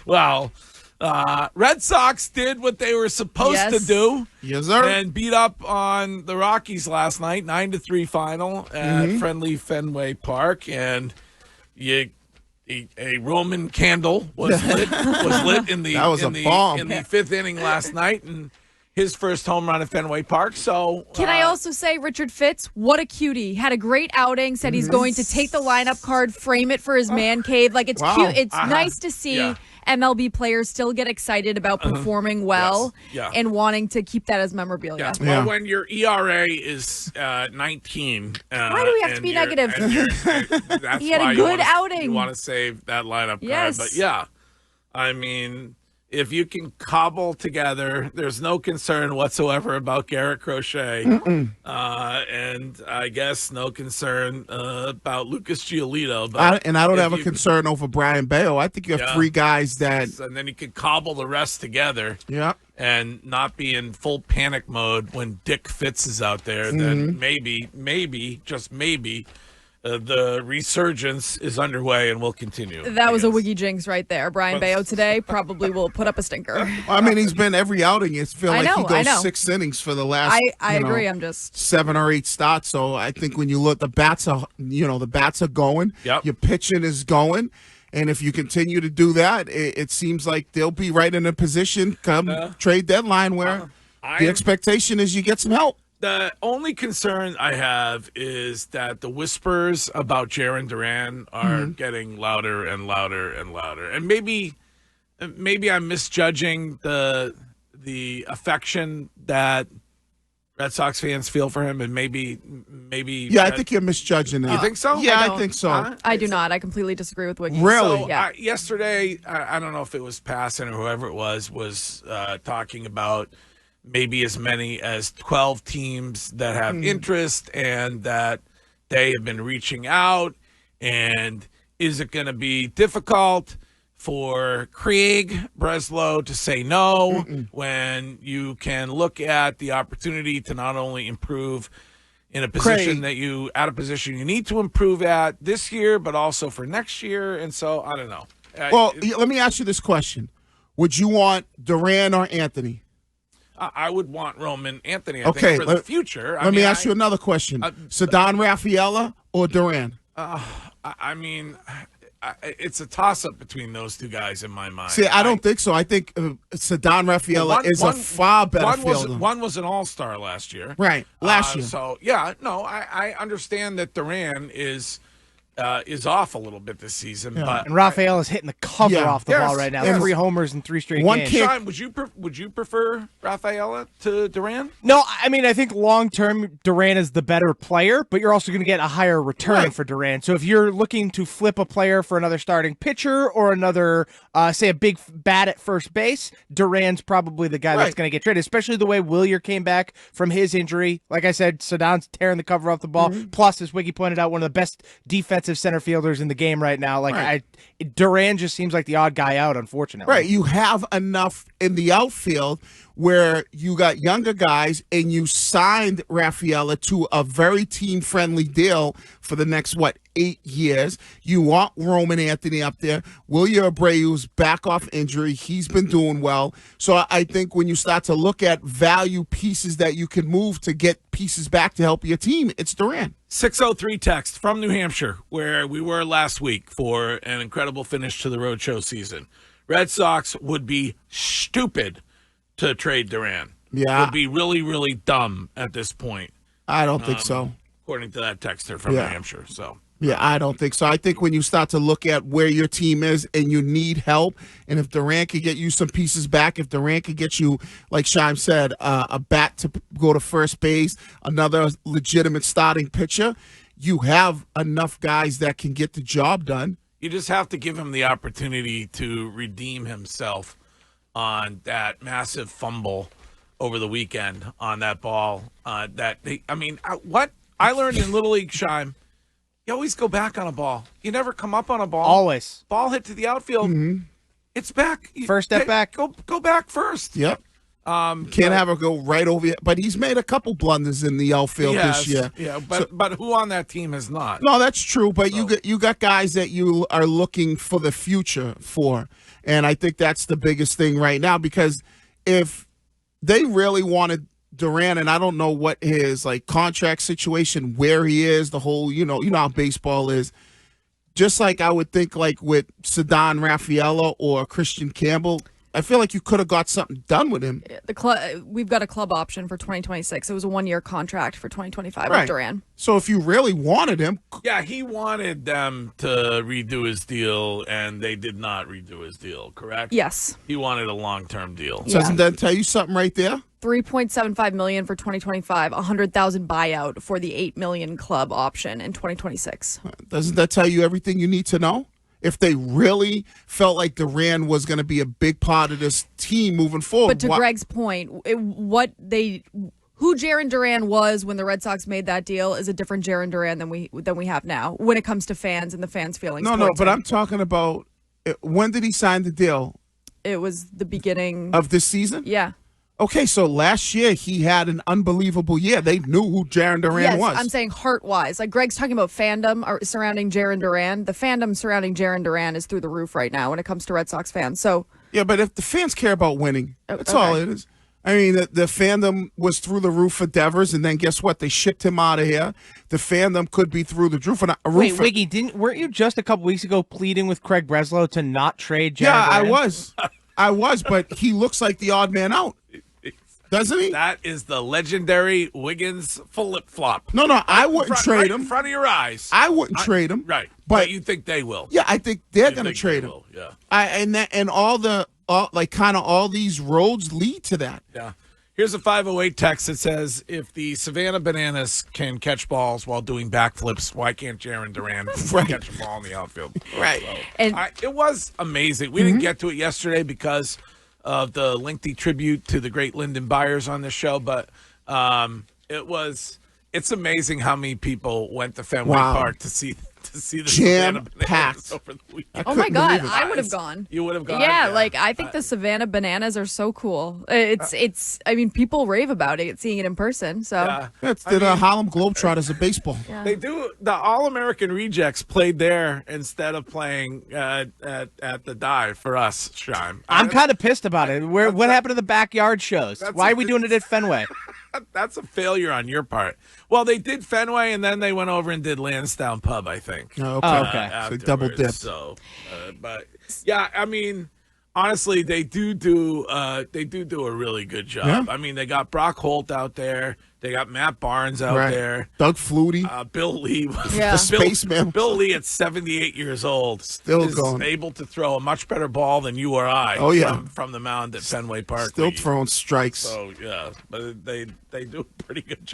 Well, Red Sox did what they were supposed to do. Yes, sir. And beat up on the Rockies last night, 9-3 final at friendly Fenway Park. And a Roman candle was lit in the fifth inning last night, and his first home run at Fenway Park. So can I also say Richard Fitz, what a cutie. Had a great outing, said he's going to take the lineup card, frame it for his man cave. Like, it's cute. It's nice to see MLB players still get excited about performing well and wanting to keep that as memorabilia. Well, when your ERA is 19. Why do we have to be negative? That's he had a good outing. You want to save that lineup yes. card. But, yeah, I mean, if you can cobble together, there's no concern whatsoever about Garrett Crochet. And I guess no concern about Lucas Giolito. But I don't have a concern over Brian Bayo. I think you have three guys that... And then you can cobble the rest together. Yeah. And not be in full panic mode when Dick Fitz is out there. Then maybe, just maybe... the resurgence is underway and will continue. That was a wiggy jinx right there. Brian Bayo today probably will put up a stinker. I mean, he's been every outing. It feels like he goes 6 innings for the last. I agree. I'm just 7 or 8 starts. So I think when you look, the bats are going. Yep. Your pitching is going. And if you continue to do that, it seems like they'll be right in a position come trade deadline where the expectation is you get some help. The only concern I have is that the whispers about Jarren Duran are getting louder and louder and louder. And maybe I'm misjudging the affection that Red Sox fans feel for him, and maybe. Yeah, I think you're misjudging it. You think so? Yeah, I think so. I do not. I completely disagree with Wiggy. Really? So, yesterday, I don't know if it was Passan or whoever it was talking about maybe as many as 12 teams that have interest and that they have been reaching out. And is it going to be difficult for Craig Breslow to say no when you can look at the opportunity to not only improve in a position at a position you need to improve at this year, but also for next year? And so, I don't know. Well, let me ask you this question. Would you want Duran or Anthony? I would want Roman Anthony, I think, for the future. Let me ask you another question. Ceddanne Rafaela or Duran? I mean, it's a toss-up between those two guys in my mind. See, I don't think so. I think Ceddanne Rafaela is a far better fielder. One was an all-star last year. Right, last year. So, yeah, no, I understand that Duran is off a little bit this season, but and Rafaela is hitting the cover off the ball right now. 3 homers in 3 straight games. Sean, would you prefer Rafaela to Duran? No, I mean, I think long term Duran is the better player, but you're also going to get a higher return for Duran. So if you're looking to flip a player for another starting pitcher or another, say, a big bat at first base, Duran's probably the guy that's going to get traded. Especially the way Willier came back from his injury. Like I said, Ceddanne's tearing the cover off the ball. Plus, as Wiggy pointed out, one of the best defensive center fielders in the game right now. Duran just seems like the odd guy out, unfortunately. Right. You have enough in the outfield where you got younger guys and you signed Rafaela to a very team-friendly deal for the next, 8 years. You want Roman Anthony up there. Willier Abreu's back off injury. He's been doing well. So I think when you start to look at value pieces that you can move to get pieces back to help your team, it's Duran. 603 text from New Hampshire, where we were last week for an incredible finish to the roadshow season. Red Sox would be stupid to trade Duran. Yeah. Would be really, really dumb at this point. I don't think so. According to that texter from New Hampshire. So. Yeah, I don't think so. I think when you start to look at where your team is and you need help, and if Duran could get you some pieces back, if Duran could get you, like Shime said, a bat to go to first base, another legitimate starting pitcher, you have enough guys that can get the job done. You just have to give him the opportunity to redeem himself on that massive fumble over the weekend on that ball. What I learned in Little League, Shime, you always go back on a ball. You never come up on a ball. Always. Ball hit to the outfield. It's back. First step back. Go back first. Yep. Can't have her go right over you. But he's made a couple blunders in the outfield this year. Yeah, but who on that team has not? No, that's true. But you got guys that you are looking for the future for. And I think that's the biggest thing right now, because if they really wanted Duran, and I don't know what his like contract situation, where he is, the whole, you know how baseball is. Just like I would think, like with Ceddanne Rafaela or Christian Campbell, I feel like you could have got something done with him. We've got a club option for 2026. It was a 1-year contract for 2025 Right. with Duran. So if you really wanted him, Yeah, he wanted them to redo his deal, and they did not redo his deal, correct? Yes. He wanted a long-term deal. doesn't that tell you something right there? $3.75 million for 2025, $100,000 buyout for the $8 million club option in 2026. Doesn't that tell you everything you need to know? If they really felt like Duran was going to be a big part of this team moving forward. But to Greg's point, who Jarren Duran was when the Red Sox made that deal is a different Jarren Duran than we have now when it comes to fans and the fans' feelings. No, but I'm talking about, when did he sign the deal? It was the beginning of this season? Yeah. Okay, so last year he had an unbelievable year. They knew who Jarren Duran was. I'm saying heart-wise. Like Greg's talking about fandom surrounding Jarren Duran. The fandom surrounding Jarren Duran is through the roof right now when it comes to Red Sox fans. So yeah, but if the fans care about winning, that's all it is. I mean, the fandom was through the roof for Devers, and then guess what? They shipped him out of here. The fandom could be through the roof. Wait, Wiggy, weren't you just a couple weeks ago pleading with Craig Breslow to not trade Jarren Duran? I was, but he looks like the odd man out. Doesn't he? That is the legendary Wiggins flip-flop. No, I wouldn't trade him. In front of your eyes. I wouldn't trade him. Right. But you think they will. Yeah, I think they're going to trade him. Yeah. And all these roads lead to that. Yeah. Here's a 508 text that says, if the Savannah Bananas can catch balls while doing backflips, why can't Jarren Duran catch a ball in the outfield? Right. So, and it was amazing. We didn't get to it yesterday because of the lengthy tribute to the great Lyndon Byers on this show, but it's amazing how many people went to Fenway Park to see the Savannah Bananas over the weekend. Oh my God, I would have gone. You would have gone? Yeah, like I think the Savannah Bananas are so cool. I mean, people rave about it, seeing it in person. So it's the Harlem Globetrotters of baseball. Yeah. They do. The All-American Rejects played there instead of playing at the Dive for us, Shime. I'm kind of pissed about it. What happened to the backyard shows? Why are we doing it at Fenway? That's a failure on your part. Well, they did Fenway, and then they went over and did Lansdowne Pub, I think. Oh, okay. So double dip. So, but yeah, I mean, honestly, they do a really good job. Yeah. I mean, they got Brock Holt out there. They got Matt Barnes out there. Doug Flutie. Bill Lee. The spaceman. Bill Lee at 78 years old. Still is going. able to throw a much better ball than you or I. Oh, yeah. From the mound at Fenway Park. Still throwing strikes. So, yeah. But they do a pretty good job.